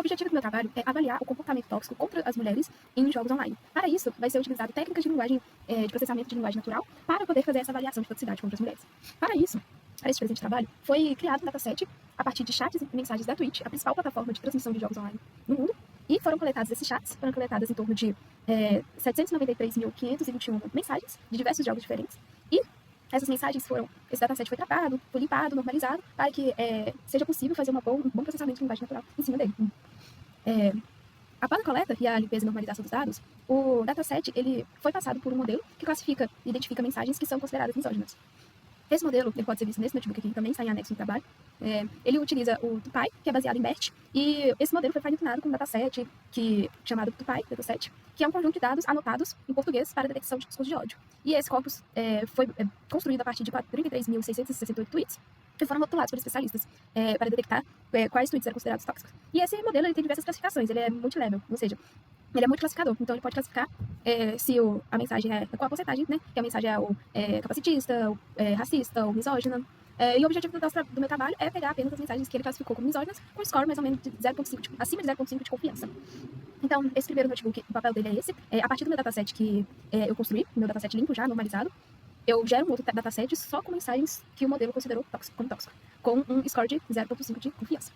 O objetivo do meu trabalho é avaliar o comportamento tóxico contra as mulheres em jogos online. Para isso, vai ser utilizado técnicas de linguagem, de processamento de linguagem natural, para poder fazer essa avaliação de toxicidade contra as mulheres. Para isso, para esse presente trabalho, foi criado um dataset a partir de chats e mensagens da Twitch, a principal plataforma de transmissão de jogos online no mundo, e foram coletados esses chats, foram coletadas em torno de 793.521 mensagens de diversos jogos diferentes, e essas mensagens esse dataset foi tratado, foi limpado, normalizado, para que seja possível fazer um bom processamento de linguagem natural em cima dele. Após a coleta e a limpeza e normalização dos dados, o dataset ele foi passado por um modelo que classifica e identifica mensagens que são consideradas misóginas. Esse modelo ele pode ser visto nesse notebook aqui, também está em anexo no trabalho. Ele utiliza o TuPy, que é baseado em BERT, e esse modelo foi fine-tunado com um dataset chamado TuPy Dataset, que é um conjunto de dados anotados em português para detecção de discurso de ódio. E esse corpus foi construído a partir de 33.668 tweets, que foram rotulados por especialistas para detectar quais tweets eram considerados tóxicos. E esse modelo ele tem diversas classificações, ele é multilevel, ou seja, ele é multiclassificador, então ele pode classificar se a mensagem qual a porcentagem, né? Que a mensagem é capacitista, racista ou misógina. E o objetivo do meu trabalho é pegar apenas as mensagens que ele classificou como misóginas, com score mais ou menos de 0.5, acima de 0.5 de confiança. Então, esse primeiro notebook, o papel dele é esse. A partir do meu dataset que eu construí, meu dataset limpo já, normalizado, eu gero um outro dataset só com mensagens que o modelo considerou como tóxico, com um score de 0.5 de confiança.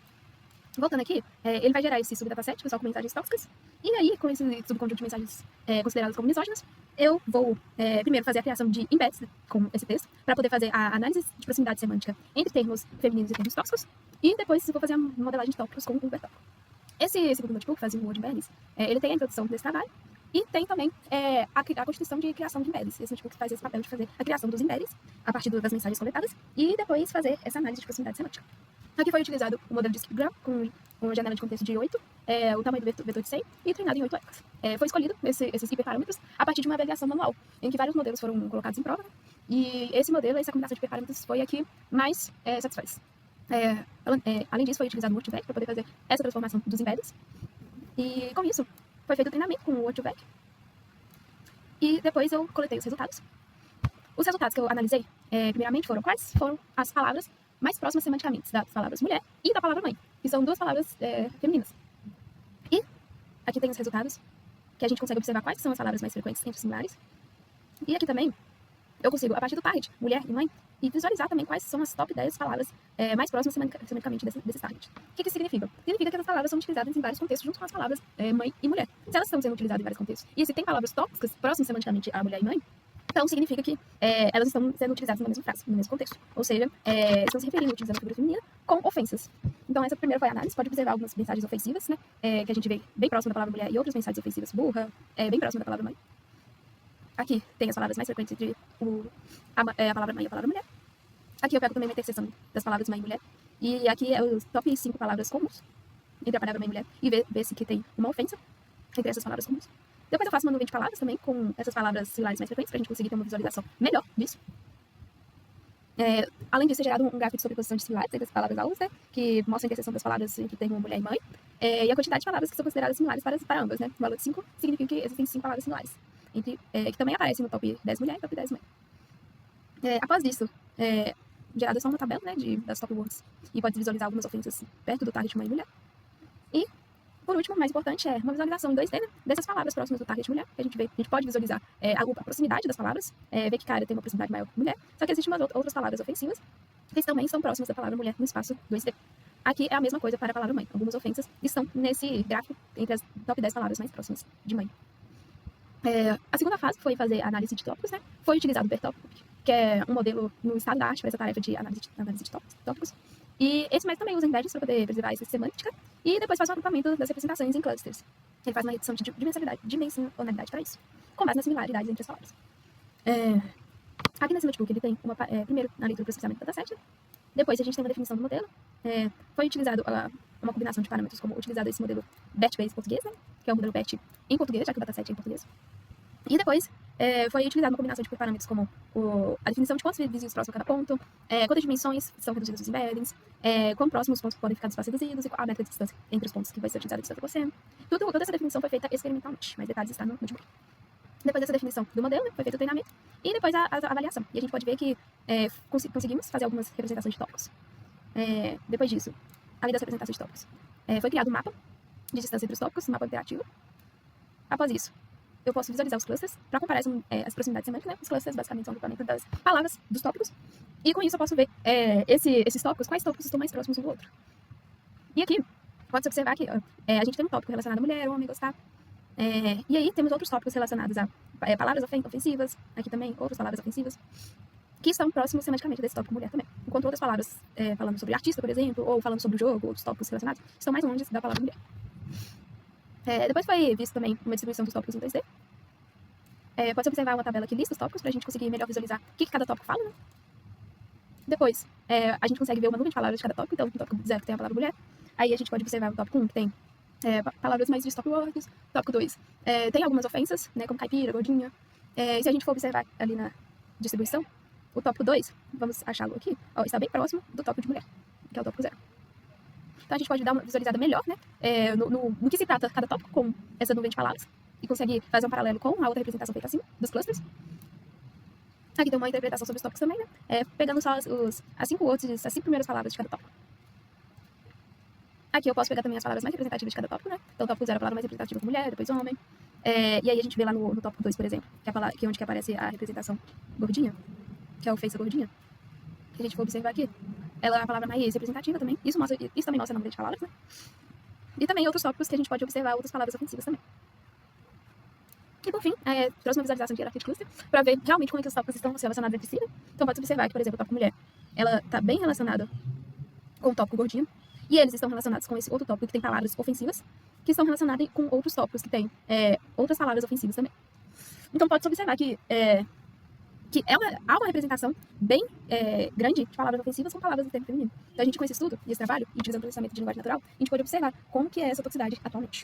Voltando aqui, ele vai gerar esse subdataset só com mensagens tóxicas, e aí, com esse subconjunto de mensagens consideradas como misóginas, eu vou primeiro fazer a criação de embeds com esse texto, para poder fazer a análise de proximidade semântica entre termos femininos e termos tóxicos, e depois eu vou fazer a modelagem de tópicos com o Ubertópico. Esse segundo notebook, fazendo o Word Embeddings, ele tem a introdução desse trabalho, e tem também a constituição de criação de embeddings. Esse notebook faz esse papel de fazer a criação dos embeddings, a partir das mensagens coletadas, e depois fazer essa análise de proximidade semântica. Aqui foi utilizado o modelo de skipgram, com uma janela de contexto de 8, o tamanho do vetor de 100, e treinado em 8 épocas. Foi escolhido esses hiperparâmetros a partir de uma avaliação manual, em que vários modelos foram colocados em prova, e esse modelo, essa combinação de hiperparâmetros foi a que mais satisfaz. Além disso, foi utilizado o Word2Vec para poder fazer essa transformação dos embeddings, e com isso, foi feito o treinamento com o Word2Vec, e depois eu coletei os resultados. Os resultados que eu analisei, primeiramente, quais foram as palavras mais próximas semanticamente das palavras mulher e da palavra mãe, que são duas palavras femininas. E aqui tem os resultados, que a gente consegue observar quais são as palavras mais frequentes entre os similares. E aqui também eu consigo, a partir do target, mulher e mãe, e visualizar também quais são as top 10 palavras mais próximas semanticamente desse target. O que isso significa? Significa que essas palavras são utilizadas em vários contextos, junto com as palavras mãe e mulher. Se elas estão sendo utilizadas em vários contextos, e se tem palavras tóxicas próximas semanticamente a mulher e mãe, então significa que elas estão sendo utilizadas na mesma frase, no mesmo contexto. Ou seja, estão se referindo, utilizando a figura feminina, com ofensas. Então essa primeira foi a análise, pode observar algumas mensagens ofensivas, né, que a gente vê bem próximo da palavra mulher, e outras mensagens ofensivas, burra, bem próximo da palavra mãe. Aqui tem as palavras mais frequentes entre a palavra mãe e a palavra mulher. Aqui eu pego também uma interseção das palavras mãe e mulher. E aqui é os top 5 palavras comuns entre a palavra mãe e mulher, e ver se que tem uma ofensa entre essas palavras comuns. Depois eu faço uma nuvem de palavras também, com essas palavras similares mais frequentes, para a gente conseguir ter uma visualização melhor disso. Além disso, é gerado um gráfico de sobreposição de similares entre as palavras-alvos, né, que mostra a interseção das palavras entre termo mulher e mãe, e a quantidade de palavras que são consideradas similares para ambas. Né? O valor de 5 significa que existem 5 palavras similares, que também aparecem no top 10 mulher e top 10 mãe. Após isso, gerada só uma tabela, né, das top words, e pode visualizar algumas ofensas perto do target mãe e mulher. E por último, o mais importante é uma visualização em 2D, né, dessas palavras próximas do target mulher, que a gente pode visualizar a proximidade das palavras, ver que cara tem uma proximidade maior com mulher, só que existem outras palavras ofensivas que também são próximas da palavra mulher no espaço 2D. Aqui é a mesma coisa para a palavra mãe. Algumas ofensas estão nesse gráfico entre as top 10 palavras mais próximas de mãe. A segunda fase foi fazer a análise de tópicos, né? Foi utilizado o Ubertópico, que é um modelo no estado da arte para essa tarefa de análise de tópicos. E esse método também usa embeddings para poder preservar essa semântica, e depois faz o agrupamento das representações em clusters. Ele faz uma redução de dimensionalidade para isso, com base nas similaridades entre as palavras. Aqui nesse notebook ele tem primeiro a leitura e processamento do dataset, depois a gente tem uma definição do modelo, foi utilizado uma combinação de parâmetros, como utilizado esse modelo BERT-based português, né, que é o modelo BERT em português, já que o dataset é em português. E depois foi utilizada uma combinação de parâmetros como a definição de quantos vizinhos próximos a cada ponto, quantas dimensões são reduzidas os embeddings, quão próximos os pontos podem ficar dos espaços reduzidos, e qual a meta de distância entre os pontos que vai ser utilizada de distância por cento. Toda essa definição foi feita experimentalmente, mais detalhes estão no notebook. Depois dessa definição do modelo, foi feito o treinamento, e depois a avaliação. E a gente pode ver que conseguimos fazer algumas representações de tópicos. Depois disso, além das representações de tópicos, foi criado um mapa de distância entre os tópicos no mapa interativo. Após isso, eu posso visualizar os clusters para comparar as proximidades semânticas, né? Os clusters basicamente são o grupamento das palavras dos tópicos. E com isso eu posso ver esses tópicos, quais tópicos estão mais próximos um do outro. E aqui, pode-se observar que a gente tem um tópico relacionado a mulher, homem, gostar. E aí temos outros tópicos relacionados a palavras ofensivas, aqui também outras palavras ofensivas, que estão próximos semanticamente desse tópico mulher também. Enquanto outras palavras falando sobre artista, por exemplo, ou falando sobre o jogo, outros tópicos relacionados, estão mais longe da palavra mulher. Depois foi visto também uma distribuição dos tópicos em 3D. Pode observar uma tabela que lista os tópicos para a gente conseguir melhor visualizar o que cada tópico fala, né? Depois, a gente consegue ver uma nuvem de palavras de cada tópico. Então, no tópico 0 que tem a palavra mulher, aí a gente pode observar o tópico 1 que tem palavras mais de stop words. Tópico 2 tem algumas ofensas, né, como caipira, gordinha. E se a gente for observar ali na distribuição, o tópico 2, vamos achá-lo aqui, está bem próximo do tópico de mulher, que é o tópico 0. Então a gente pode dar uma visualizada melhor, né, no que se trata cada tópico com essa nuvem de palavras, e consegue fazer um paralelo com a outra representação feita acima, dos clusters. Aqui tem uma interpretação sobre os tópicos também, né, pegando só as 5 primeiras palavras de cada tópico. Aqui eu posso pegar também as palavras mais representativas de cada tópico, né? Então, o tópico 0 é a palavra mais representativa com mulher, depois homem. E aí a gente vê lá no tópico 2, por exemplo, que é onde que aparece a representação gordinha, que é o face gordinha. Se a gente for observar aqui, ela é a palavra mais representativa também. Isso também mostra a nuvem de palavras, né? E também outros tópicos que a gente pode observar outras palavras ofensivas também. E por fim, trouxe uma visualização de hierarquia de cluster para ver realmente como é que os tópicos estão relacionados entre si, né? Então pode observar que, por exemplo, o tópico mulher, ela está bem relacionada com o tópico gordinho. E eles estão relacionados com esse outro tópico que tem palavras ofensivas, que estão relacionadas com outros tópicos que tem outras palavras ofensivas também. Então pode-se observar que há uma representação bem grande de palavras ofensivas com palavras do termo feminino. Então a gente com esse estudo e esse trabalho, e utilizando o processamento de linguagem natural, a gente pode observar como que é essa toxicidade atualmente.